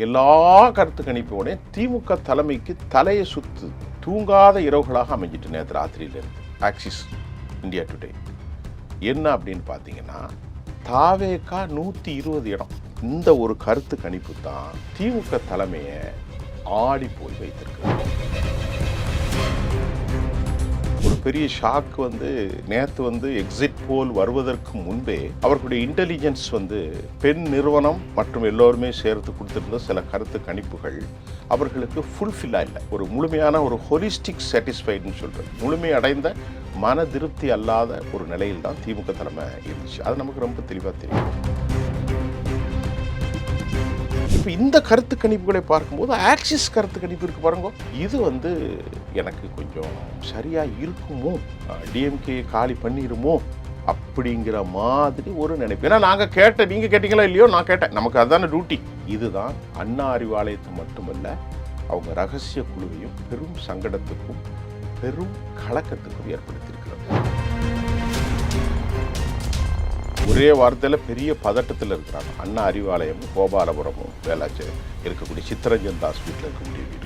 எல்லா கருத்து கணிப்போட திமுக தலைமைக்கு தலையை சுத்து தூங்காத இரவுகளாக அமைஞ்சிட்டு நேற்று ராத்திரியிலிருந்து ஆக்சிஸ் இந்தியா டுடே என்ன அப்படின்னு பார்த்தீங்கன்னா தாவேகா 120 இடம். இந்த ஒரு கருத்து கணிப்பு தான் திமுக தலைமையை ஆடி போய் வைத்திருக்கு. ஒரு பெரிய ஷாக் நேற்று எக்ஸிட் போல் வருவதற்கு முன்பே அவர்களுடைய இன்டெலிஜென்ஸ் பெண் நிறுவனம் மற்றும் எல்லோருமே சேர்த்து கொடுத்திருந்த சில கருத்து கணிப்புகள் அவர்களுக்கு ஃபுல்ஃபில்லா இல்லை. ஒரு முழுமையான ஒரு ஹோலிஸ்டிக் சாட்டிஸ்ஃபைடுன்னு சொல்றது, முழுமை அடைந்த மன திருப்தி அல்லாத ஒரு நிலையில் தான் திமுக தலைமை இருந்துச்சு. அது நமக்கு ரொம்ப தெளிவாக தெரியும். இப்போ இந்த கருத்து கணிப்புகளை பார்க்கும்போது ஆக்சிஸ் கருத்து கணிப்பு இருக்கு பாருங்க, இது எனக்கு கொஞ்சம் சரியா இருக்குமோ, டிஎம்கே காலி பண்ணிருமோ அப்படிங்கிற மாதிரி ஒரு நினைப்பு. ஏன்னா நாங்கள் நீங்க கேட்டீங்களா இல்லையோ, நான் கேட்டேன், நமக்கு அதுதான டியூட்டி. இதுதான் அண்ணா அறிவாலயத்தை மட்டுமல்ல, அவங்க ரகசிய குழுவையும் பெரும் சங்கடத்துக்கும் பெரும் கலக்கத்துக்கும் ஏற்படுத்தியிருக்கிறது. ஒரே வார்த்தையில் பெரிய பதட்டத்தில் இருக்கிறாங்க. அண்ணா அறிவாலயமும் கோபாலபுரமும் வேளாச்சேரி இருக்கக்கூடிய சித்தரஞ்சன் தாஸ் வீட்டில் இருக்கக்கூடிய வீடு.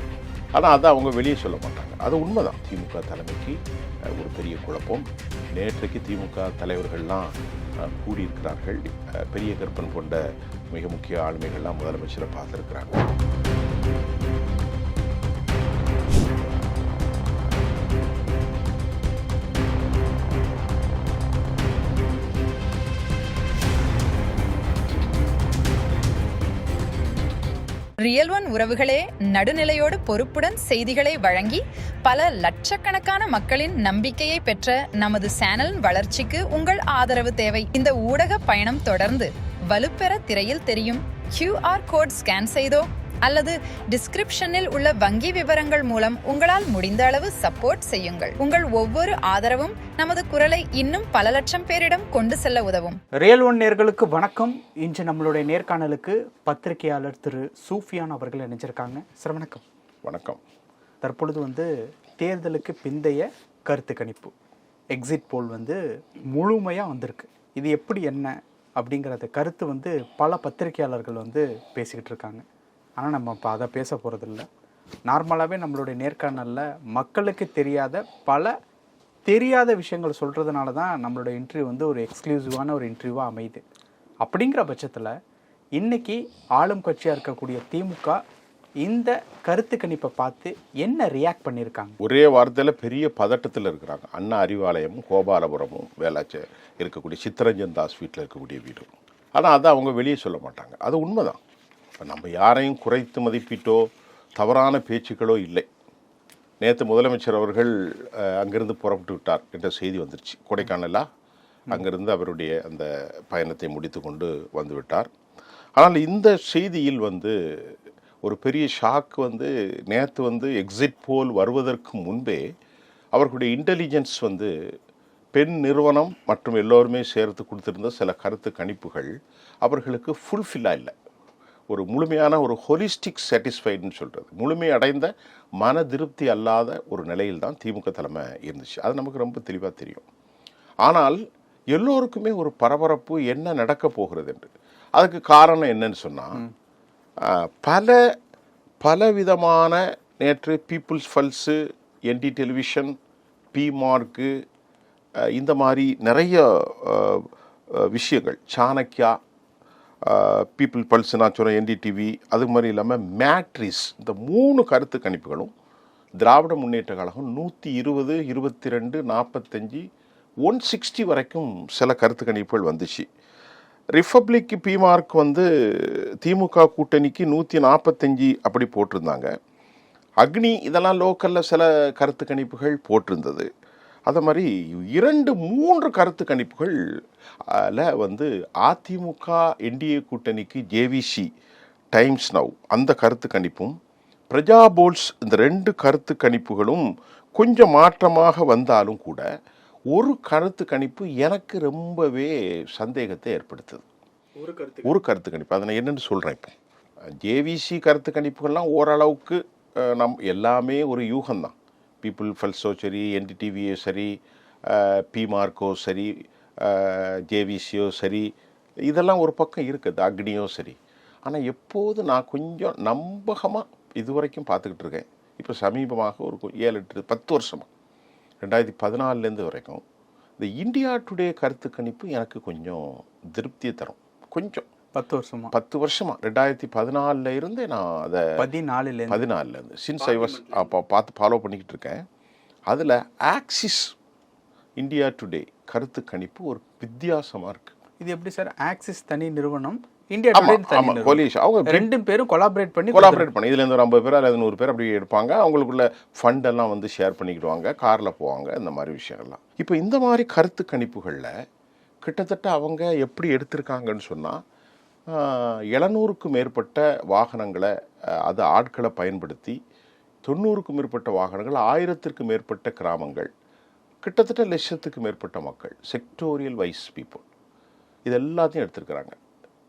ஆனால் அதை அவங்க வெளியே சொல்ல மாட்டாங்க. அது உண்மைதான். திமுக தலைமைக்கு ஒரு பெரிய குழப்பம். நேற்றைக்கு திமுக தலைவர்கள்லாம் கூடியிருக்கிறார்கள். பெரிய கற்பன் கொண்ட மிக முக்கிய ஆளுமைகள்லாம் முதலமைச்சரை பார்த்துருக்கிறாங்க. ரியல் ஒன் உறவுகளே, நடுநிலையோடு பொறுப்புடன் செய்திகளை வழங்கி பல லட்சக்கணக்கான மக்களின் நம்பிக்கையை பெற்ற நமது சேனலின் வளர்ச்சிக்கு உங்கள் ஆதரவு தேவை. இந்த ஊடக பயணம் தொடர்ந்து வலுப்பெற திரையில் தெரியும் QR கோட் ஸ்கேன் செய்தோ அல்லது டிஸ்கிரிப்ஷனில் உள்ள வங்கி விவரங்கள் மூலம் உங்களால் முடிந்த அளவு சப்போர்ட் செய்யுங்கள். உங்கள் ஒவ்வொரு ஆதரவும் நமது குரலை இன்னும் பல லட்சம் பேரிடம் கொண்டு செல்ல உதவும். ரியல் ஒன் நேயர்களுக்கு வணக்கம். இன்று நம்மளுடைய நேர்காணலுக்கு பத்திரிகையாளர் திரு சூஃபியான் அவர்கள் இணைஞ்சிருக்காங்க. சார் வணக்கம். வணக்கம். தற்பொழுது தேர்தலுக்கு பிந்தைய கருத்து கணிப்பு எக்ஸிட் போல் முழுமையாக வந்திருக்கு. இது எப்படி என்ன அப்படிங்கிறத கருத்து பல பத்திரிகையாளர்கள் பேசிக்கிட்டு இருக்காங்க. ஆனால் நம்ம இப்போ அதை பேச போகிறதில்ல. நார்மலாகவே நம்மளுடைய நேர்காணலில் மக்களுக்கு தெரியாத விஷயங்கள் சொல்கிறதுனால தான் நம்மளோட இன்டர்வியூ ஒரு எக்ஸ்க்ளூசிவான ஒரு இன்டர்வியூவாக அமையுது. அப்படிங்கிற பட்சத்தில் இன்றைக்கி ஆளும் கட்சியாக இருக்கக்கூடிய திமுக இந்த கருத்து கணிப்பை பார்த்து என்ன ரியாக்ட் பண்ணியிருக்காங்க? ஒரே வார்த்தையில் பெரிய பதட்டத்தில் இருக்கிறாங்க. அண்ணா அறிவாலயமும் கோபாலபுரமும் வேளாச்சேரி இருக்கக்கூடிய சித்தரஞ்சன் தாஸ் வீட்டில் இருக்கக்கூடிய வீடு. ஆனால் அதை அவங்க வெளியே சொல்ல மாட்டாங்க. அது உண்மைதான். இப்போ நம்ம யாரையும் குறைத்து மதிப்பீட்டோ தவறான பேச்சுக்களோ இல்லை. நேற்று முதலமைச்சர் அவர்கள் அங்கிருந்து புறப்பட்டு விட்டார் என்ற செய்தி வந்துருச்சு. கொடைக்கானலா அங்கிருந்து அவருடைய அந்த பயணத்தை முடித்து கொண்டு வந்து விட்டார். ஆனால் இந்த செய்தியில் ஒரு பெரிய ஷாக் நேற்று எக்ஸிட் போல் வருவதற்கு முன்பே அவர்களுடைய இன்டெலிஜென்ஸ் பெண் நிறுவனம் மற்றும் எல்லோருமே சேர்த்து கொடுத்திருந்த சில கருத்து கணிப்புகள் அவர்களுக்கு ஃபுல்ஃபில்லா இல்லை. ஒரு முழுமையான ஒரு ஹோலிஸ்டிக் சாட்டிஸ்ஃபைடுன்னு சொல்கிறது, முழுமை அடைந்த மன திருப்தி அல்லாத ஒரு நிலையில் தான் திமுக தலைமை இருந்துச்சு. அது நமக்கு ரொம்ப தெளிவாக தெரியும். ஆனால் எல்லோருக்குமே ஒரு பரபரப்பு, என்ன நடக்க போகிறது என்று. அதுக்கு காரணம் என்னன்னு சொன்னால், பலவிதமான நேற்று பீப்புள்ஸ் பல்ஸு, என்டி டெலிவிஷன், பிமார்க்கு, இந்த மாதிரி நிறைய விஷயங்கள், சாணக்கியா, பீப்புள் பல்ஸ், நான் சொன்ன என்டிடிவி, அது மாதிரி இல்லாமல் மேட்ரிஸ், இந்த 3 கருத்து கணிப்புகளும் திராவிட முன்னேற்ற கழகம் 120, 22, 45, 160 வரைக்கும் சில கருத்து கணிப்புகள் வந்துச்சு. ரிப்பப்ளிக் பிமார்க் திமுக கூட்டணிக்கு 145 அப்படி போட்டிருந்தாங்க. அக்னி இதெல்லாம் லோக்கலில் சில கருத்து கணிப்புகள் போட்டிருந்தது. அது மாதிரி 2-3 கருத்து கணிப்புகள் அதிமுக என்டிஏ கூட்டணிக்கு ஜேவிசி டைம்ஸ் நவ் அந்த கருத்து கணிப்பும், பிரஜா போல்ஸ், இந்த 2 கருத்து கணிப்புகளும் கொஞ்சம் மாற்றமாக வந்தாலும் கூட ஒரு கருத்து கணிப்பு எனக்கு ரொம்பவே சந்தேகத்தை ஏற்படுத்துது. ஒரு கருத்து கணிப்பு, அதை நான் என்னென்னு சொல்கிறேன். இப்போ ஜேவிசி கருத்து கணிப்புகள்லாம் ஓரளவுக்கு எல்லாமே ஒரு யூகம்தான். பீப்புள் பல்ஸோ சரி, என்டிடிவியோ சரி, பிமார்க்கோ சரி, ஜேவிசியோ சரி, இதெல்லாம் ஒரு பக்கம் இருக்குது, அக்னியோ சரி. ஆனால் எப்போது நான் கொஞ்சம் நம்பகமாக இதுவரைக்கும் பார்த்துக்கிட்டு இருக்கேன். இப்போ சமீபமாக ஒரு 7-10 வருஷமாக 2014 வரைக்கும் இந்த இந்தியா டுடே கருத்து கணிப்பு எனக்கு கொஞ்சம் திருப்தியை தரும். கொஞ்சம் 10 வருஷமா 2014 இருந்து நான் அதை 14 சின்ஸ் ஐ வாஸ் அப்போ பார்த்து ஃபாலோ பண்ணிக்கிட்டு இருக்கேன். அதில் ஆக்சிஸ் இந்தியா டுடே கருத்து கணிப்பு ஒரு வித்தியாசமாக இருக்குது. இது எப்படி சார்? ஆக்சிஸ் தனி நிறுவனம், இந்தியா டுடே தனி நிறுவனம், அவங்க ரெண்டு பேரும் கொலாபரேட் பண்ணி இதுல இருந்து ஒரு 50 பேர் அல்லது 100 பேர் அப்படி எடுப்பாங்க. அவங்களுக்குள்ள ஃபண்ட் எல்லாம் வந்து ஷேர் பண்ணிக்கிடுவாங்க, கார்ல போவாங்க, இந்த மாதிரி விஷயங்கள்லாம். இப்போ இந்த மாதிரி கருத்து கணிப்புகளில் கிட்டத்தட்ட அவங்க எப்படி எடுத்திருக்காங்கன்னு சொன்னால் 700க்கும் மேற்பட்ட வாகனங்களை அது ஆட்களை பயன்படுத்தி 90க்கும் மேற்பட்ட வாகனங்கள், 1000த்திற்கும் மேற்பட்ட கிராமங்கள், கிட்டத்தட்ட 1,00,000க்கு மேற்பட்ட மக்கள், செக்டோரியல் வைஸ் பீப்புள், இது எல்லாத்தையும் எடுத்திருக்கிறாங்க.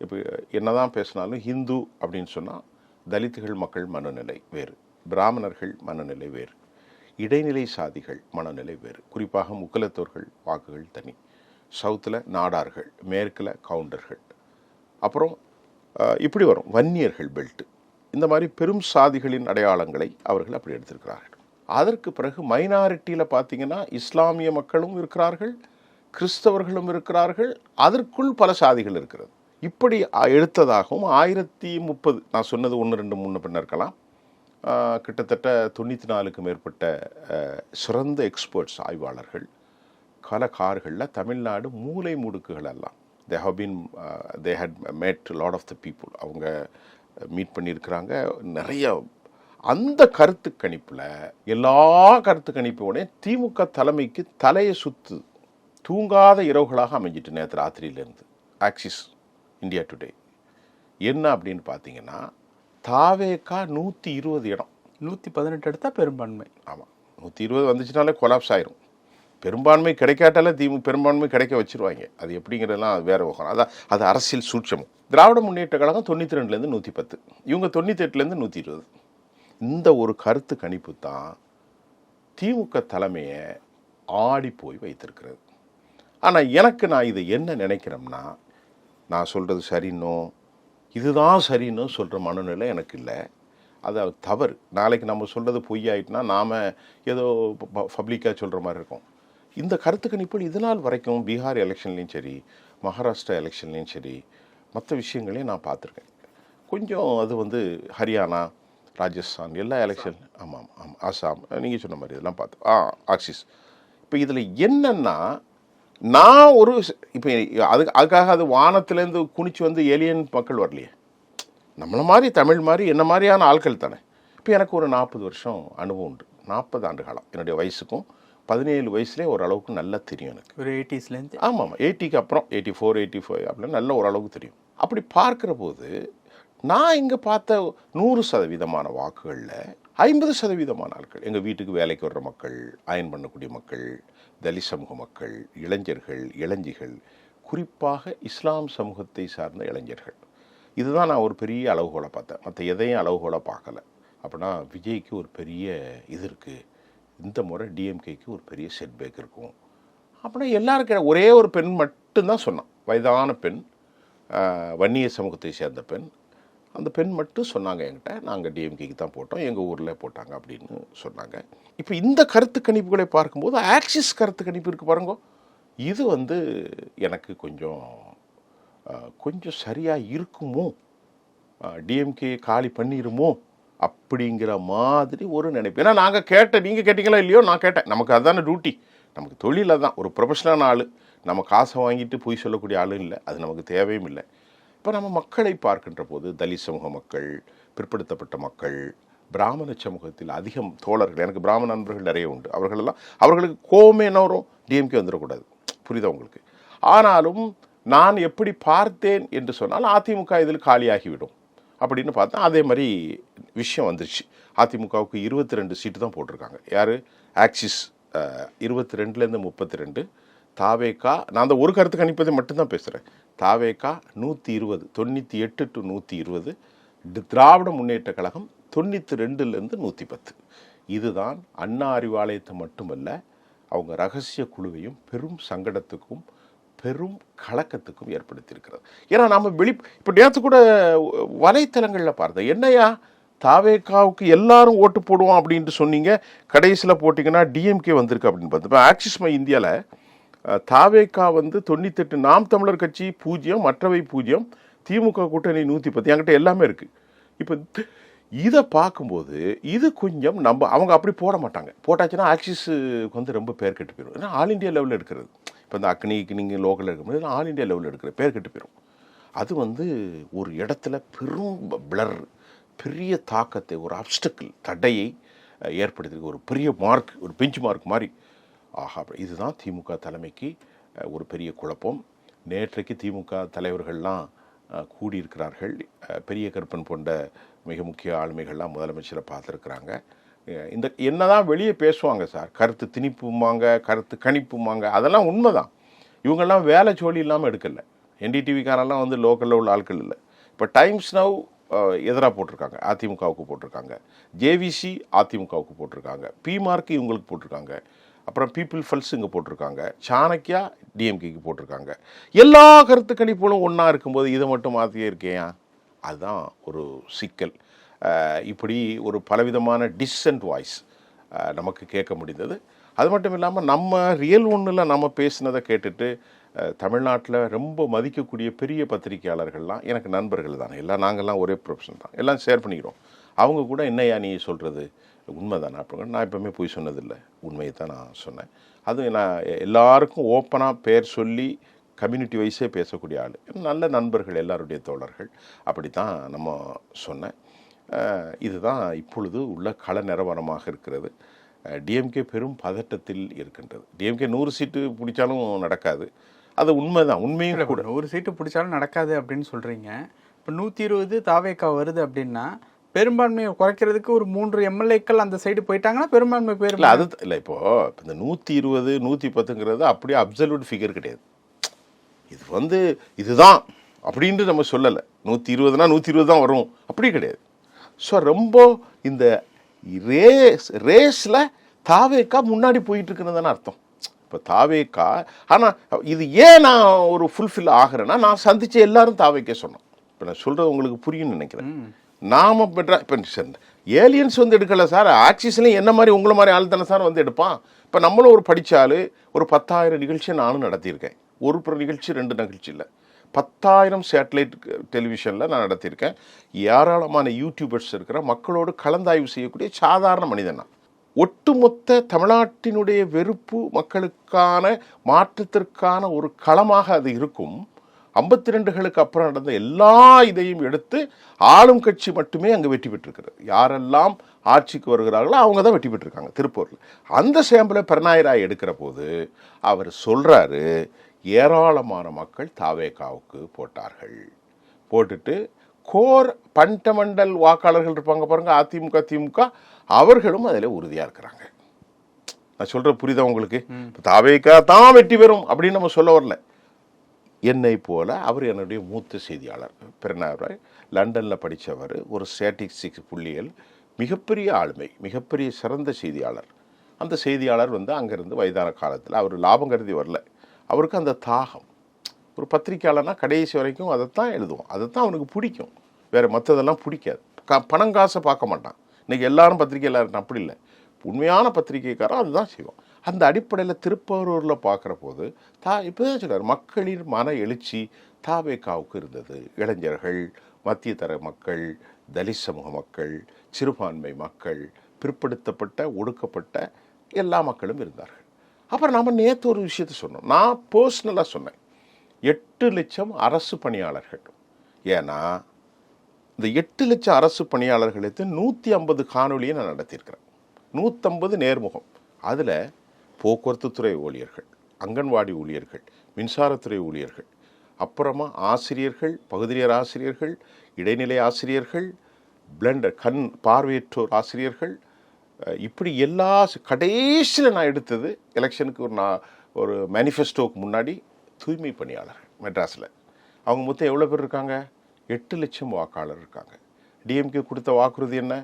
இப்போ என்னதான் பேசினாலும் ஹிந்து அப்படின்னு சொன்னால் தலித்துகள் மக்கள் மனநிலை வேறு, பிராமணர்கள் மனநிலை வேறு, இடைநிலை சாதிகள் மனநிலை வேறு, குறிப்பாக முக்குலத்தோர்கள் வாக்குகள் தனி, சவுத்தில் நாடார்கள், மேற்கில் கவுண்டர்கள், அப்புறம் இப்படி வரும் வன்னியர்கள் பெல்ட்டு, இந்த மாதிரி பெரும் சாதிகளின் அடையாளங்களை அவர்கள் அப்படி எடுத்திருக்கிறார்கள். அதற்கு பிறகு மைனாரிட்டியில் பார்த்தீங்கன்னா இஸ்லாமிய மக்களும் இருக்கிறார்கள், கிறிஸ்தவர்களும் இருக்கிறார்கள், அதற்குள் பல சாதிகள் இருக்கிறது. இப்படி எடுத்ததாகவும் 1030 நான் சொன்னது 1, 2, 3 பின்ன இருக்கலாம், கிட்டத்தட்ட 94க்கும் மேற்பட்ட சிறந்த எக்ஸ்பர்ட்ஸ் ஆய்வாளர்கள் கலக்கார்களில் தமிழ்நாடு மூலை முடுக்குகள் எல்லாம் they had met a lot of the people, அவங்க மீட் பண்ணியிருக்கிறாங்க நிறைய. அந்த கருத்து கணிப்பில் எல்லா கருத்து கணிப்போட திமுக தலைமைக்கு தலையை சுத்து தூங்காத இரவுகளாக அமைஞ்சிட்டு நேற்று ராத்திரியிலேருந்து ஆக்சிஸ் இந்தியா டுடே என்ன அப்படின்னு பார்த்தீங்கன்னா தாவேக்கா 120 இடம், 118 எடுத்தால் பெரும்பான்மை. ஆமாம், 120 வந்துச்சுனாலே கொலாப்ஸ் ஆயிரும். பெரும்பான்மை கிடைக்காட்டாலே பெரும்பான்மை கிடைக்க வச்சுருவாங்க. அது எப்படிங்கிறதெல்லாம் அது வேற விவகாரம். அது அரசியல் சூட்சமும். திராவிட முன்னேற்ற கழகம் 92லேருந்து 110, இவங்க 98லேருந்து 120. இந்த ஒரு கருத்து கணிப்பு தான் திமுக தலைமையை ஆடி போய் வைத்திருக்கிறது. ஆனால் எனக்கு நான் இது என்ன நினைக்கிறேன்னா, நான் சொல்கிறது சரின்னோ இதுதான் சரின்னு சொல்கிற மனநிலை எனக்கு இல்லை. அது தவறு. நாளைக்கு நம்ம சொல்கிறது பொய்யாயிட்டுனா நாம் ஏதோ பப்ளிக்காக சொல்கிற மாதிரி இருக்கும். இந்த கருத்து கணிப்புகள் இது நாள் வரைக்கும் பீகார் எலெக்ஷன்லேயும் சரி, மகாராஷ்டிரா எலெக்ஷன்லேயும் சரி, மற்ற விஷயங்களையும் நான் பார்த்துருக்கேன். கொஞ்சம் அது வந்து ஹரியானா, ராஜஸ்தான் எல்லா எலெக்ஷன், ஆமாம் ஆமாம், ஆசாம், நீங்கள் சொன்ன மாதிரி இதெல்லாம் பார்த்து ஆக்சிஸ். இப்போ இதில் என்னென்னா, நான் ஒரு இப்போ அதுக்காக அது வானத்துலேருந்து குனிச்சு வந்து ஏலியன் மக்கள் வரலையே, நம்மளை மாதிரி தமிழ் மாதிரி என்ன மாதிரியான ஆட்கள் தானே. இப்போ எனக்கு ஒரு 40 வருஷம் அனுபவம் உண்டு, 40 ஆண்டு காலம். என்னுடைய வயசுக்கும் 17 வயசுலேயே ஓரளவுக்கு நல்லா தெரியும் எனக்கு. ஒரு 80ஸ்லேருந்து. ஆமாம், 80க்கு அப்புறம் 84, 85 அப்படின்னு நல்ல ஓரளவுக்கு தெரியும். அப்படி பார்க்குற போது நான் இங்கே பார்த்த 100% வாக்குகளில் 50% ஆட்கள் எங்கள் வீட்டுக்கு வேலைக்கு வர்ற மக்கள், அயன் பண்ணக்கூடிய மக்கள், தலித் சமூக மக்கள், இளைஞர்கள், இளைஞிகள், குறிப்பாக இஸ்லாம் சமூகத்தை சார்ந்த இளைஞர்கள். இதுதான் நான் ஒரு பெரிய அளவுகோலை பார்த்தேன். மற்ற எதையும் அளவுகோலை பார்க்கல. அப்படின்னா விஜய்க்கு ஒரு பெரிய இது இருக்குது, இந்த முறை டிஎம்கேக்கு ஒரு பெரிய செட்பேக் இருக்கும் அப்படின்னா எல்லாருக்கும் ஒரே ஒரு பெண் மட்டும்தான் சொன்னான், வயதான பெண், வன்னிய சமூகத்தை சேர்ந்த பெண். அந்த பெண் மட்டும் சொன்னாங்க என்கிட்ட, நாங்கள் டிஎம்கேக்கு தான் போட்டோம், எங்கள் ஊரில் போட்டாங்க அப்படின்னு சொன்னாங்க. இப்போ இந்த கருத்து கணிப்புகளை பார்க்கும்போது ஆக்சிஸ் கருத்து கணிப்பு இருக்குது பாருங்க, இது வந்து எனக்கு கொஞ்சம் சரியாக இருக்குமோ, டிஎம்கே காலி பண்ணிடுமோ அப்படிங்கிற மாதிரி ஒரு நினைப்பு. ஏன்னா நாங்கள் நீங்கள் கேட்டிங்களா இல்லையோ, நான் கேட்டேன். நமக்கு அதுதானே டியூட்டி, நமக்கு தொழில் தான். ஒரு ப்ரொஃபஷனலான ஆள், நம்ம காசை வாங்கிட்டு போய் சொல்லக்கூடிய ஆளும் இல்லை, அது நமக்கு தேவையும் இல்லை. இப்போ நம்ம மக்களை பார்க்கின்ற போது தலித் சமூக மக்கள், பிற்படுத்தப்பட்ட மக்கள், பிராமண சமூகத்தில் அதிகம் தோழர்கள், எனக்கு பிராமண நண்பர்கள் நிறைய உண்டு, அவர்களுக்கு கோவமே என்ன வரும், டிஎம்கே வந்துடக்கூடாது, புரியுதா உங்களுக்கு. ஆனாலும் நான் எப்படி பார்த்தேன் என்று சொன்னால் அதிமுக இதில் காலியாகிவிடும் அப்படின்னு பார்த்தா அதே மாதிரி விஷயம் வந்துருச்சு. அதிமுகவுக்கு 22 சீட்டு தான் போட்டிருக்காங்க. யார்? ஆக்சிஸ் 22லேருந்து 32, தாவேக்கா, நான் அந்த ஒரு கருத்து கணிப்பதை மட்டும்தான் பேசுகிறேன், தாவேக்கா 120, 98 to 120, திராவிட முன்னேற்ற கழகம் 92லேருந்து 110. இதுதான் அண்ணா அறிவாலயத்தை மட்டுமல்ல, அவங்க ரகசிய குழுவையும் பெரும் சங்கடத்துக்கும் பெரும் கலக்கத்துக்கும் ஏற்படுத்தியிருக்கிறது. ஏன்னா நம்ம இப்போ நேற்று கூட வலைத்தளங்களில் பார்த்தேன், என்னையா தாவேக்காவுக்கு எல்லாரும் ஓட்டு போடுவோம் அப்படின்ட்டு சொன்னீங்க, கடைசியில் போட்டிங்கன்னா டிஎம்கே வந்திருக்கு அப்படின்னு பார்த்து. இப்போ ஆக்சிஸ் மை இந்தியாவில் தாவேக்கா 98, நாம் தமிழர் கட்சி 0, மற்றவை 0, திமுக கூட்டணி 110, என்கிட்ட எல்லாமே இருக்குது. இப்போ இதை பார்க்கும்போது இது கொஞ்சம் அவங்க அப்படி போட மாட்டாங்க. போட்டாச்சுன்னா ஆக்சிஸுக்கு ரொம்ப பேர் கெட்டு போயிடும். ஏன்னா ஆல் இண்டியா லெவலில் எடுக்கிறது. இப்போ இந்த அக்னிக்கு நீங்கள் லோக்கலில் எடுக்கும்போது ஆல் இண்டியா லெவலில் எடுக்கிற பேர் கெட்டு போயிடும். அது ஒரு இடத்துல பெரும் பிளர், பெரிய தாக்கத்தை, ஒரு அப்டக்கிள், தடையை ஏற்படுத்தியிருக்கு. ஒரு பெரிய மார்க், ஒரு பெஞ்ச் மார்க் மாதிரி. ஆஹா, இதுதான் திமுக தலைமைக்கு ஒரு பெரிய குழப்பம். நேற்றைக்கு திமுக தலைவர்கள்லாம் கூடியிருக்கிறார்கள். பெரிய கருப்பன் போன்ற மிக முக்கிய ஆளுமைகள்லாம் முதலமைச்சரை பார்த்துருக்குறாங்க. இந்த என்னதான் வெளியே பேசுவாங்க சார், கருத்து திணிப்புமாங்க, கருத்து கணிப்புமாங்க, அதெல்லாம் உண்மைதான். இவங்கெல்லாம் வேலை ஜோலி இல்லாமல் எடுக்கலை. என்டிடிவிக்காரெல்லாம் லோக்கலில் உள்ள ஆட்கள் இல்லை. இப்போ டைம்ஸ் நவ் எதிராக போட்டிருக்காங்க, அதிமுகவுக்கு போட்டிருக்காங்க. ஜேவிசி அதிமுகவுக்கு போட்டிருக்காங்க. பிமார்க்கு இவங்களுக்கு போட்டிருக்காங்க. அப்புறம் பீப்புள் ஃபல்ஸ் இங்கே போட்டிருக்காங்க. சாணக்கியா டிஎம்கேக்கு போட்டிருக்காங்க. எல்லா கருத்து கணிப்புகளும் ஒன்றா இருக்கும்போது இதை மட்டும் மாற்றியே இருக்கேன். அதுதான் ஒரு சிக்கல். இப்படி ஒரு பலவிதமான டிஸ்சன்ட் வாய்ஸ் நமக்கு கேட்க முடிந்தது. அது மட்டும் இல்லாமல் நம்ம ரியல் ஒன்றில் நம்ம பேசினதை கேட்டுட்டு தமிழ்நாட்டில் ரொம்ப மதிக்கக்கூடிய பெரிய பத்திரிகையாளர்கள்லாம் எனக்கு நண்பர்கள் தானே, எல்லாம் நாங்கள்லாம் ஒரே ப்ரொஃபஷன் தான், எல்லாம் ஷேர் பண்ணிக்கிறோம். அவங்க கூட என்னையா நீ சொல்கிறது உண்மை தானே அப்படின்னு. நான் எப்போவுமே போய் சொன்னதில்லை, உண்மையை தான் நான் சொன்னேன். அது நான் எல்லாருக்கும் ஓப்பனாக பேர் சொல்லி கம்யூனிட்டி வைஸே பேசக்கூடிய ஆள், நல்ல நண்பர்கள், எல்லாருடைய தோழர்கள், அப்படி தான் நம்ம சொன்னேன். இதுதான் இப்பொழுது உள்ள கள நிலவரமாக இருக்கிறது. டிஎம்கே பெரும் பதட்டத்தில் இருக்கின்றது. டிஎம்கே 100 சீட்டு பிடிச்சாலும் நடக்காது, அது உண்மைதான், உண்மையும் கூட. 100 சீட்டு பிடிச்சாலும் நடக்காது அப்படின்னு சொல்கிறீங்க. இப்போ 120 தாவேக்கா வருது அப்படின்னா பெரும்பான்மையை குறைக்கிறதுக்கு ஒரு 3 எம்எல்ஏக்கள் அந்த சைடு போயிட்டாங்கன்னா பெரும்பான்மை பேர் இல்லை. அது இல்லை, இப்போது இந்த 120 110ங்கிறது அப்படியே அப்சல்யூட் ஃபிகர் கிடையாது. இது இதுதான் அப்படின்ட்டு நம்ம சொல்லலை. 120னா 120 தான் வரும் அப்படி கிடையாது. ஸோ ரொம்ப இந்த ரேஸில் தாவேக்கா முன்னாடி போயிட்டு இருக்கிறதுன்னு அர்த்தம். இப்போ தாவேக்கா, ஆனால் இது ஏன் நான் ஒரு ஃபுல்ஃபில் ஆகிறேன்னா, நான் சந்தித்த எல்லாரும் தாவேக்கே சொன்னோம். இப்போ நான் சொல்கிறது உங்களுக்கு புரியும்னு நினைக்கிறேன். நாம பெற்ற இப்போ ஏலியன்ஸ் எடுக்கலை சார், ஆக்சிஸ்லையும் என்ன மாதிரி உங்களை மாதிரி ஆள் தானே சார் எடுப்பான். இப்போ நம்மளும் ஒரு படித்தால் ஒரு 10,000 நிகழ்ச்சியை நானும் நடத்தியிருக்கேன். ஒரு நிகழ்ச்சி 2 நிகழ்ச்சி இல்லை, 10,000 சேட்டலைட் டெலிவிஷனில் நான் நடத்தியிருக்கேன். ஏராளமான யூடியூபர்ஸ் இருக்கிற மக்களோடு கலந்தாய்வு செய்யக்கூடிய சாதாரண மனிதன் நான். ஒட்டுமொத்த தமிழ்நாட்டினுடைய வெறுப்பு மக்களுக்கான மாற்றத்திற்கான ஒரு களமாக அது இருக்கும். 52களுக்கு அப்புறம் நடந்த எல்லா இதையும் எடுத்து ஆளும் கட்சி மட்டுமே அங்கே வெற்றி பெற்றிருக்கிறது. யாரெல்லாம் ஆட்சிக்கு வருகிறார்களோ அவங்க தான் வெற்றி பெற்றிருக்காங்க திருப்பூரில். அந்த சேம்பிளை பெருநாயராய் எடுக்கிற போது அவர் சொல்கிறாரு, ஏராளமான மக்கள் தாவேக்காவுக்கு போட்டார்கள். போட்டுட்டு கோர் பண்டமண்டல் வாக்காளர்கள் இருப்பாங்க பாருங்க, அதிமுக திமுக, அவர்களும் அதில் உறுதியாக இருக்கிறாங்க. நான் சொல்கிற புரியுதா உங்களுக்கு? தாவேக்கா தான் வெற்றி பெறும் அப்படின்னு நம்ம சொல்ல வரல. என்னை போல அவர் என்னுடைய மூத்த செய்தியாளர் பெருநாயராய், லண்டனில் படித்தவர், ஒரு ஸ்டாட்டிஸ்டிக்ஸ் புள்ளியல் மிகப்பெரிய ஆளுமை, மிகப்பெரிய சிறந்த செய்தியாளர். அந்த செய்தியாளர் அங்கேருந்து வயதான காலத்தில் அவர் லாபம் கருதி வரல. அவருக்கு அந்த தாகம், ஒரு பத்திரிக்கையாளர்னா கடைசி வரைக்கும் அதைத்தான் எழுதுவோம், அதைத்தான் அவனுக்கு பிடிக்கும், வேறு மற்றதெல்லாம் பிடிக்காது. பணம் காசை பார்க்க மாட்டான். இன்றைக்கி எல்லாரும் பத்திரிக்கை எல்லாரும் அப்படி இல்லை, உண்மையான பத்திரிகைக்காரன் அதுதான் செய்வோம். அந்த அடிப்படையில் திருப்பரூரில் பார்க்குற போது இப்போ தான் சொல்கிறார், மக்களின் மன எழுச்சி தாவேக்காவுக்கு இருந்தது. இளைஞர்கள், மத்திய தர மக்கள், தலித் சமூக மக்கள், சிறுபான்மை மக்கள், பிற்படுத்தப்பட்ட ஒடுக்கப்பட்ட எல்லா மக்களும் இருந்தார்கள். அப்புறம் நம்ம நேற்று ஒரு விஷயத்தை சொன்னோம், நான் பர்சனலாக சொன்னேன், 8 லட்சம் அரசு பணியாளர்கள். ஏன்னா இந்த 8 லட்சம் அரசு பணியாளர்களுக்கு 150 காணொலியை நான் நடத்தியிருக்கிறேன், 150 நேர்முகம். அதில் போக்குவரத்து துறை ஊழியர்கள், அங்கன்வாடி ஊழியர்கள், மின்சாரத்துறை ஊழியர்கள், அப்புறமா ஆசிரியர்கள், பகுதியர் ஆசிரியர்கள், இடைநிலை ஆசிரியர்கள், பிளண்டர் கண் பார்வையற்றோர் ஆசிரியர்கள், இப்படி எல்லா கடைசியில் நான் எடுத்தது எலெக்ஷனுக்கு ஒரு மேனிஃபெஸ்டோவுக்கு முன்னாடி தூய்மை பணியாளர்கள் மெட்ராஸில். அவங்க மொத்தம் எவ்வளோ பேர் இருக்காங்க? 8 லட்சம் வாக்காளர் இருக்காங்க. டிஎம்கே கொடுத்த வாக்குறுதி என்ன?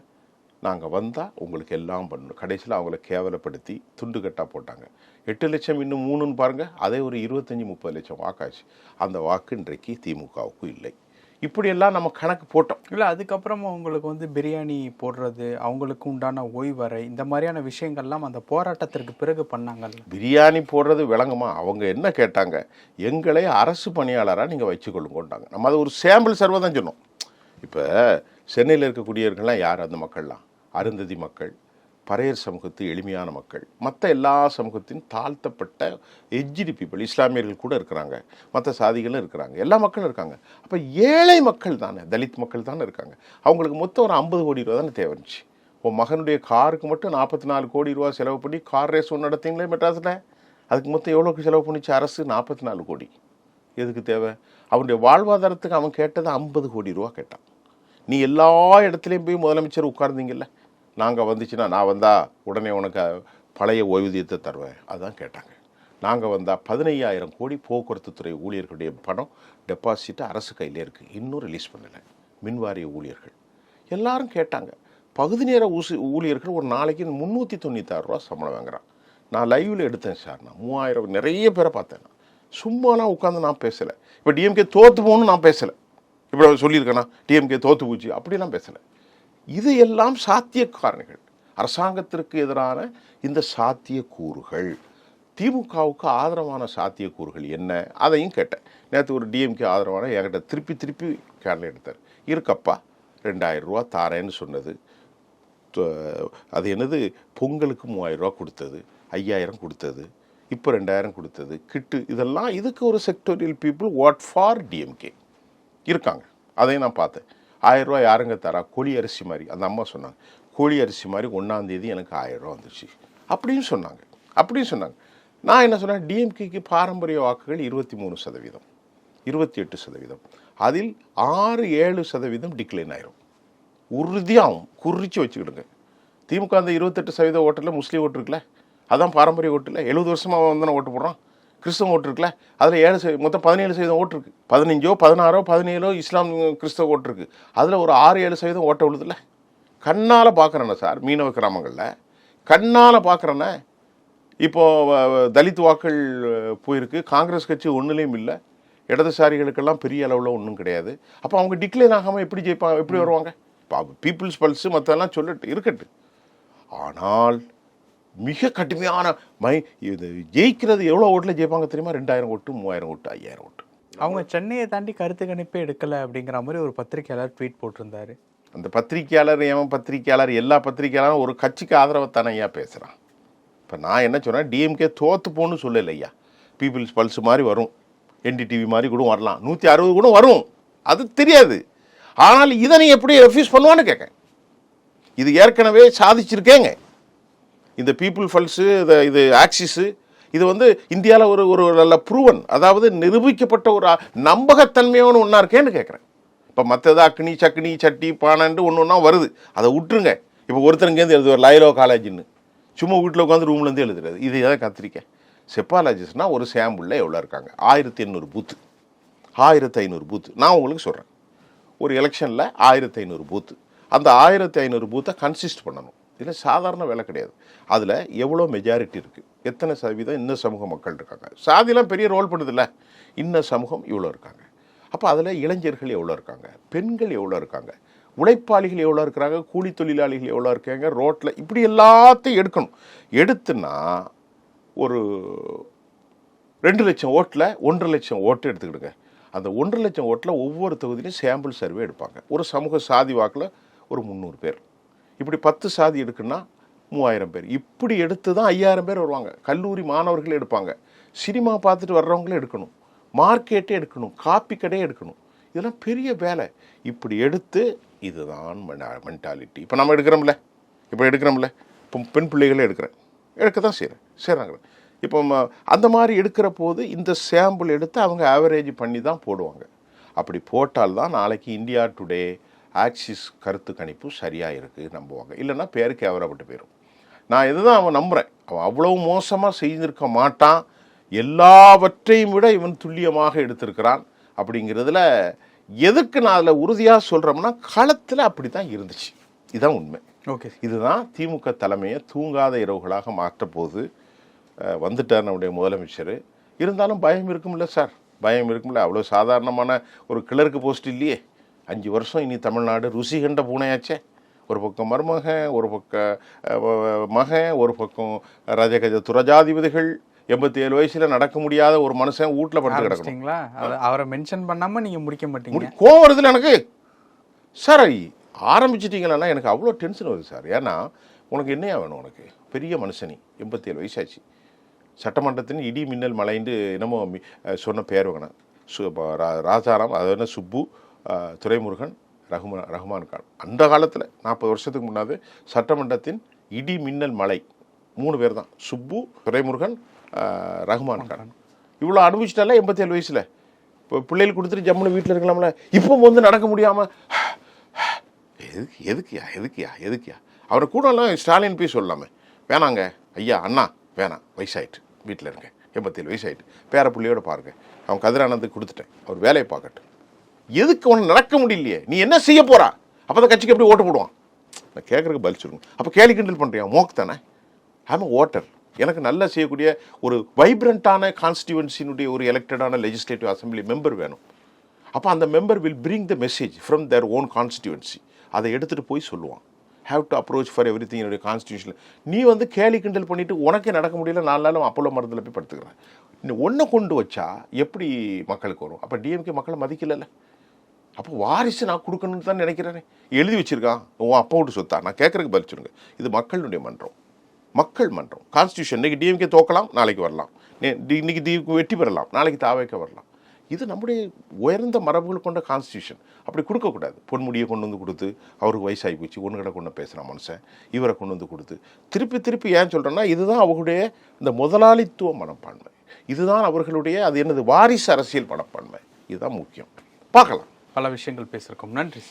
நாங்கள் வந்தால் உங்களுக்கு எல்லாம் பண்ணணும். கடைசியில் அவங்கள கேவலப்படுத்தி துண்டு கட்டாக போட்டாங்க. 8 லட்சம் இன்னும் 3ன்னு பாருங்கள், அதே ஒரு 25-30 லட்சம் வாக்காச்சு. அந்த வாக்கு இன்றைக்கு திமுகவுக்கு இல்லை. இப்படியெல்லாம் நம்ம கணக்கு போட்டோம். இல்லை, அதுக்கப்புறமா உங்களுக்கு வந்து பிரியாணி போடுறது, அவங்களுக்கு உண்டான ஓய்வறை, இந்த மாதிரியான விஷயங்கள்லாம் அந்த போராட்டத்திற்கு பிறகு பண்ணாங்கல்ல. பிரியாணி போடுறது விளங்குமா? அவங்க என்ன கேட்டாங்க, எங்களை அரசு பணியாளராக நீங்கள் வச்சுக்கொள்ளுங்கோண்டாங்க. நம்ம அதை ஒரு சாம்பிள் சர்வே தான் சொன்னோம். இப்போ சென்னையில் இருக்கக்கூடியவர்கள்லாம் யார்? அந்த மக்கள்லாம் அருந்ததி மக்கள், பறையர் சமூகத்து எளிமையான மக்கள், மற்ற எல்லா சமூகத்தின் தாழ்த்தப்பட்ட எஜ்ஜிடி பீப்புள், இஸ்லாமியர்கள் கூட இருக்கிறாங்க, மற்ற சாதிகளும் இருக்கிறாங்க, எல்லா மக்களும் இருக்காங்க. அப்போ ஏழை மக்கள் தானே, தலித் மக்கள் தானே இருக்காங்க. அவங்களுக்கு மொத்தம் ஒரு 50 கோடி ரூபா தானே தேவைச்சு. உன் மகனுடைய காருக்கு மட்டும் 44 கோடி ரூபா செலவு பண்ணி கார் ரேஸ் ஒன்று நடத்திங்களே மெட்ராஸில். அதுக்கு மொத்தம் எவ்வளோக்கு செலவு பண்ணிச்சு அரசு? 44 கோடி. எதுக்கு தேவை? அவனுடைய வாழ்வாதாரத்துக்கு அவன் கேட்டது 50 கோடி ரூபா கேட்டான். நீ எல்லா இடத்துலையும் போய் முதலமைச்சர் உட்கார்ந்தீங்கல்ல, நாங்கள் வந்துச்சுன்னா நான் வந்தால் உடனே உனக்கு பழைய ஓய்வூதியத்தை தருவேன், அதுதான் கேட்டாங்க. நாங்கள் வந்தால் 15,000 கோடி போக்குவரத்து துறை ஊழியர்களுடைய பணம் டெபாசிட் அரசு கையிலே இருக்குது, இன்னும் ரிலீஸ் பண்ணலை. மின்வாரிய ஊழியர்கள் எல்லாரும் கேட்டாங்க. பகுதி நேர ஊழியர்கள் ஒரு நாளைக்கு 396 ரூபா சம்பளம் வாங்குறான். நான் லைவில் எடுத்தேன் சார், நான் 3000 நிறைய பேரை பார்த்தேன். நான் சும்மாலாம் உட்காந்து நான் பேசலை. இப்போ டிஎம்கே தோற்று போகணும்னு நான் பேசலை. இப்போ சொல்லியிருக்கேன்னா டிஎம்கே தோற்று போச்சு அப்படிலாம் பேசலை. இது எல்லாம் சாத்திய காரணிகள், அரசாங்கத்திற்கு எதிரான இந்த சாத்திய கூறுகள். திமுகவுக்கு ஆதரவான சாத்திய கூறுகள் என்ன, அதையும் கேட்டேன். நேற்று ஒரு டிஎம்கே ஆதரவான என்கிட்ட திருப்பி கேரளா எடுத்தார். இருக்கப்பா 2000 ரூபா தாரேன்னு சொன்னது, அது என்னது பொங்கலுக்கு 3000 ரூபா கொடுத்தது, 5000 கொடுத்தது, இப்போ 2000 கொடுத்தது கிட்டு. இதெல்லாம் இதுக்கு ஒரு sectoral people what for DMK இருக்காங்க. அதையும் நான் பார்த்தேன். 1000 ரூபா யாருங்க தரா? கோழி அரிசி மாதிரி. அந்த அம்மா சொன்னாங்க, கோழி அரிசி மாதிரி 1ஆம் தேதி எனக்கு 1000 ரூபா வந்துச்சு அப்படின்னு சொன்னாங்க. நான் என்ன சொன்னேன், டிஎம்கேக்கு பாரம்பரிய வாக்குகள் 23%, 28%. அதில் 6-7% டிக்ளைன் ஆயிரும், உறுதியாகும். குறித்து வச்சுக்கிடுங்க. திமுக அந்த 28% ஓட்டில் முஸ்லீம் ஓட்டு இருக்குல்ல, அதான் பாரம்பரிய ஓட்டு இல்லை. 70 வருஷமாக வந்து ஓட்டு போடுறான். கிறிஸ்தவ ஓட்டு இருக்குல்ல, அதில் 7% மொத்தம் 17% ஓட்டு இருக்குது. 15, 16, 17 இஸ்லாம் கிறிஸ்தவ ஓட்டு இருக்குது. அதில் ஒரு 6-7% ஓட்ட விழுதுல. கண்ணால் பார்க்குறேண்ணே சார், மீனவ கிராமங்களில் கண்ணால் பார்க்குறேண்ணே. இப்போது தலித் வாக்கள் போயிருக்கு. காங்கிரஸ் கட்சி ஒன்றுலேயும் இல்லை, இடதுசாரிகளுக்கெல்லாம் பெரிய அளவில் ஒன்றும் கிடையாது. அப்போ அவங்க டிக்ளைன் ஆகாமல் எப்படி ஜெயிப்பாங்க, எப்படி வருவாங்க? இப்போ பீப்புள்ஸ் பல்ஸு மற்றெல்லாம் சொல்லட்டு இருக்கட்டு. ஆனால் மிக கடுமையான இது ஜெயிக்கிறது எவ்வளோ ஓட்டில் ஜெயிப்பாங்க தெரியுமா? 2000 ஓட்டு, 3000 ஓட்டு, 5000 ஓட்டு. அவங்க சென்னையை தாண்டி கருத்து கணிப்பே எடுக்கலை அப்படிங்கிற மாதிரி ஒரு பத்திரிகையாளர் ட்வீட் போட்டிருந்தாரு. அந்த பத்திரிகையாளர் எல்லா பத்திரிகையாளரும் ஒரு கட்சிக்கு ஆதரவை தானே ஐயா பேசுகிறான். இப்போ நான் என்ன சொன்னேன், டிஎம்கே தோற்று போன்னு சொல்லலை ஐயா. பீப்புள்ஸ் பல்ஸ் மாதிரி வரும், என்டிடிவி மாதிரி கூட வரலாம், 160 கூட வரும், அது தெரியாது. ஆனால் இதை நீ எப்படி ரெஃப்யூஸ் பண்ணுவான்னு கேட்க. இது ஏற்கனவே சாதிச்சிருக்கேங்க. இந்த பீப்புள் பல்ஸு, இது ஆக்சிஸு, இது வந்து இந்தியாவில் ஒரு நல்ல ப்ரூவன், அதாவது நிரூபிக்கப்பட்ட ஒரு நம்பகத்தன்மையான ஒன்றா இருக்கேன்னு கேட்குறேன். இப்போ மற்றது அக்னி சக்னி சட்டி பானண்டு ஒன்று வருது, அதை விட்டுருங்க. இப்போ ஒருத்தருங்கேருந்து எழுதுவார் லைலோ காலேஜின்னு, சும்மா வீட்டில் உட்காந்து ரூம்லேருந்து எழுதுறது. இது எதை கத்திரிக்கை? செப்பாலஜிஸ்ட்னால் ஒரு சாம்பிளில் எவ்வளோ இருக்காங்க? 1800 பூத்து, 1500 பூத்து. நான் உங்களுக்கு சொல்கிறேன், ஒரு எலெக்ஷனில் 1500 பூத்து. அந்த 1500 பூத்தை கன்சிஸ்ட் பண்ணணும். இதில் சாதாரண வேலை கிடையாது. அதில் எவ்வளோ மெஜாரிட்டி இருக்குது, எத்தனை சதவீதம் இன்ன சமூக மக்கள் இருக்காங்க. சாதிலாம் பெரிய ரோல் பண்ணுதில்ல, இன்ன சமூகம் இவ்வளோ இருக்காங்க. அப்போ அதில் இளைஞர்கள் எவ்வளோ இருக்காங்க, பெண்கள் எவ்வளோ இருக்காங்க, உழைப்பாளிகள் எவ்வளோ இருக்கிறாங்க, கூலி தொழிலாளிகள் எவ்வளோ இருக்காங்க, ரோட்டில், இப்படி எல்லாத்தையும் எடுக்கணும். எடுத்துன்னா ஒரு 2 லட்சம் ஓட்டில் 1.5 லட்சம் ஓட்டு எடுத்துக்கிடுங்க. அந்த 1.5 லட்சம் ஓட்டில் ஒவ்வொரு தொகுதியிலையும் சாம்பிள் சர்வே எடுப்பாங்க. ஒரு சமூக சாதி வாக்கில் ஒரு 300 பேர், இப்படி 10 சாதி எடுக்குன்னா 3000 பேர். இப்படி எடுத்து தான் 5000 பேர் வருவாங்க. கல்லூரி மாணவர்களே எடுப்பாங்க, சினிமா பார்த்துட்டு வர்றவங்களே எடுக்கணும், மார்க்கெட்டே எடுக்கணும், காப்பி கடையே எடுக்கணும். இதெல்லாம் பெரிய வேலை. இப்படி எடுத்து இதுதான் மென்டாலிட்டி. இப்போ நம்ம எடுக்கிறோம்ல, இப்போ பெண் பிள்ளைகளே எடுக்க தான் செய்கிறாங்க. இப்போ அந்த மாதிரி எடுக்கிற போது இந்த சாம்பிள் எடுத்து அவங்க ஆவரேஜ் பண்ணி தான் போடுவாங்க. அப்படி போட்டால்தான் நாளைக்கு இந்தியா டுடே ஆக்சிஸ் கருத்து கணிப்பு சரியாக இருக்குது நம்புவாங்க. இல்லைன்னா பேருக்கு கேவலப்பட்டு போயிடும். நான் இதுதான் அவன் நம்புகிறேன். அவன் அவ்வளோ மோசமாக செய்திருக்க மாட்டான், எல்லாவற்றையும் விட இவன் துல்லியமாக எடுத்திருக்கிறான். அப்படிங்கிறதுல எதுக்கு நான் அதில் உறுதியாக சொல்கிறோம்னா, களத்தில் அப்படி தான் இருந்துச்சு. இதுதான் உண்மை. ஓகே. இதுதான் திமுக தலைமையை தூங்காத இரவுகளாக மாற்ற போது வந்துட்டார் நம்முடைய முதலமைச்சர். இருந்தாலும் பயம் இருக்கும்ல சார், பயம் இருக்கும்ல. அவ்வளோ சாதாரணமான ஒரு கிளர்க்கு போஸ்ட் இல்லையே. 5 வருஷம் இனி தமிழ்நாடு ருசி கண்ட பூனையாச்சே. ஒரு பக்கம் மருமகன், ஒரு பக்கம் மகன், ஒரு பக்கம் ரஜகஜ துரஜாதிபதிகள். 87 வயசுல நடக்க முடியாத ஒரு மனுஷன் வீட்டில் படுத்து கிடக்கணும். அவரை மென்ஷன் பண்ணாமல் நீங்கள் முடிக்க மாட்டீங்க. கோவம் வருதுல எனக்கு சார். ஆரம்பிச்சிட்டிங்களா எனக்கு அவ்வளோ டென்ஷன் வருது சார். ஏன்னா உனக்கு என்னையா வேணும்? உனக்கு பெரிய மனுஷனி, 87 வயசாச்சு. சட்டமன்றத்தின் இடி மின்னல் மலைன்னு என்னமோ சொன்ன பேர் வேணும். ராஜாராம், அது என்ன சுப்பு, துரைமுருகன், ரஹ்மான் கான். அந்த காலத்தில் 40 வருஷத்துக்கு முன்னாடி சட்டமன்றத்தின் இடி மின்னல் மலை 3 பேர் தான். சுப்பு, துரைமுருகன், ரஹ்மான் கான். இவ்வளோ அனுபவிச்சிட்டால 87 வயசில். இப்போ பிள்ளைகள் கொடுத்துட்டு ஜம்முன்னு வீட்டில் இருக்கலாம்ல. இப்போ வந்து நடக்க முடியாமல் எதுக்கியா அவரை கூடலாம் ஸ்டாலின் போய் சொல்லாமே. வேணாங்க ஐயா, அண்ணா வேணாம், வயசாயிட்டு வீட்டில் இருங்க, 87 வயசாயிட்டு பேர பிள்ளையோட பாருங்க, அவன் கதிரானந்துக்கு கொடுத்துட்டேன், அவர் வேலையை பார்க்கட்டும். எதுக்கு அவனுக்கு நடக்க முடியலையே? நீ என்ன செய்ய போறா? அப்போ தான் கட்சிக்கு எப்படி ஓட்டு போடுவான்? நான் கேட்குறதுக்கு பதில் சொல்லுங்க. அப்போ கேலி கிண்டல் பண்ணுறியா? மோக்கு தானே. I'm voter. எனக்கு நல்லா செய்யக்கூடிய ஒரு வைப்ரண்ட்டான கான்ஸ்டியூவன்சினுடைய ஒரு எலெக்டடான லெஜிஸ்லேட்டிவ் அசம்பிளி மெம்பர் வேணும். அப்போ அந்த member will bring the message from their own constituency. அதை எடுத்துகிட்டு போய் சொல்லுவான். Have to approach for everything. என்னுடைய கான்ஸ்டியூஷனில் நீ வந்து கேலி கிண்டல் பண்ணிவிட்டு உனக்கே நடக்க முடியல, 4 நாளும் அப்போலோ மருந்தில் போய் படுத்துக்கிறேன். இன்னும் ஒன்றை கொண்டு வச்சா எப்படி மக்களுக்கு வரும்? அப்போ டிஎம்கே மக்களை மதிக்கலைல்ல. அப்போ வாரிசு நான் கொடுக்கணும்னு தான் நினைக்கிறேன். எழுதி வச்சிருக்கான் உன் அப்பா விட்டு சொத்தா? நான் கேட்குறதுக்கு பதில் சொல்லுங்க. இது மக்களுடைய மன்றம், மக்கள் மன்றம். கான்ஸ்டியூஷன் இன்னைக்கு டிஎம்கே தோக்கலாம், நாளைக்கு வரலாம். இன்னைக்கு டிஎம்கே வெற்றி பெறலாம், நாளைக்கு தாவேக்க வரலாம். இது நம்முடைய உயர்ந்த மரபுகள் கொண்ட கான்ஸ்டியூஷன். அப்படி கொடுக்கக்கூடாது. பொன்முடியை கொண்டு வந்து கொடுத்து அவருக்கு வயசாகி போச்சு, ஒன்று கடை கொண்டு பேசுகிறான் மனுஷன், இவரை கொண்டு வந்து கொடுத்து திருப்பி ஏன் சொல்கிறேன்னா, இதுதான் அவர்களுடைய இந்த முதலாளித்துவ மனப்பான்மை. இதுதான் அவர்களுடைய அது என்னது வாரிசு அரசியல் மனப்பான்மை. இதுதான் முக்கியம். பார்க்கலாம். பல விஷயங்கள் பேசியிருக்கோம். நன்றி.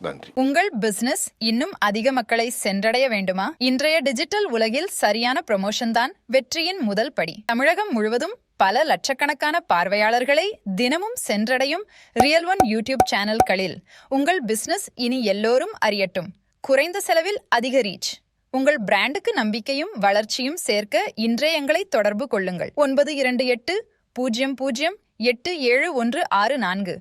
நன்றி. உங்கள் பிசினஸ் இன்னும் அதிக மக்களை சென்றடைய வேண்டுமா? இன்றைய டிஜிட்டல் உலகில் சரியான ப்ரமோஷன் தான் வெற்றியின் முதல் படி. தமிழகம் முழுவதும் பல லட்சக்கணக்கான பார்வையாளர்களை தினமும் சென்றடையும் ரியல் ஒன் யூடியூப் சேனல்களில் உங்கள் பிசினஸ் இனி எல்லோரும் அறியட்டும். குறைந்த செலவில் அதிக ரீச். உங்கள் பிராண்டுக்கு நம்பிக்கையும் வளர்ச்சியும் சேர்க்க இன்றே எங்களை தொடர்பு கொள்ளுங்கள். 928 00 8714.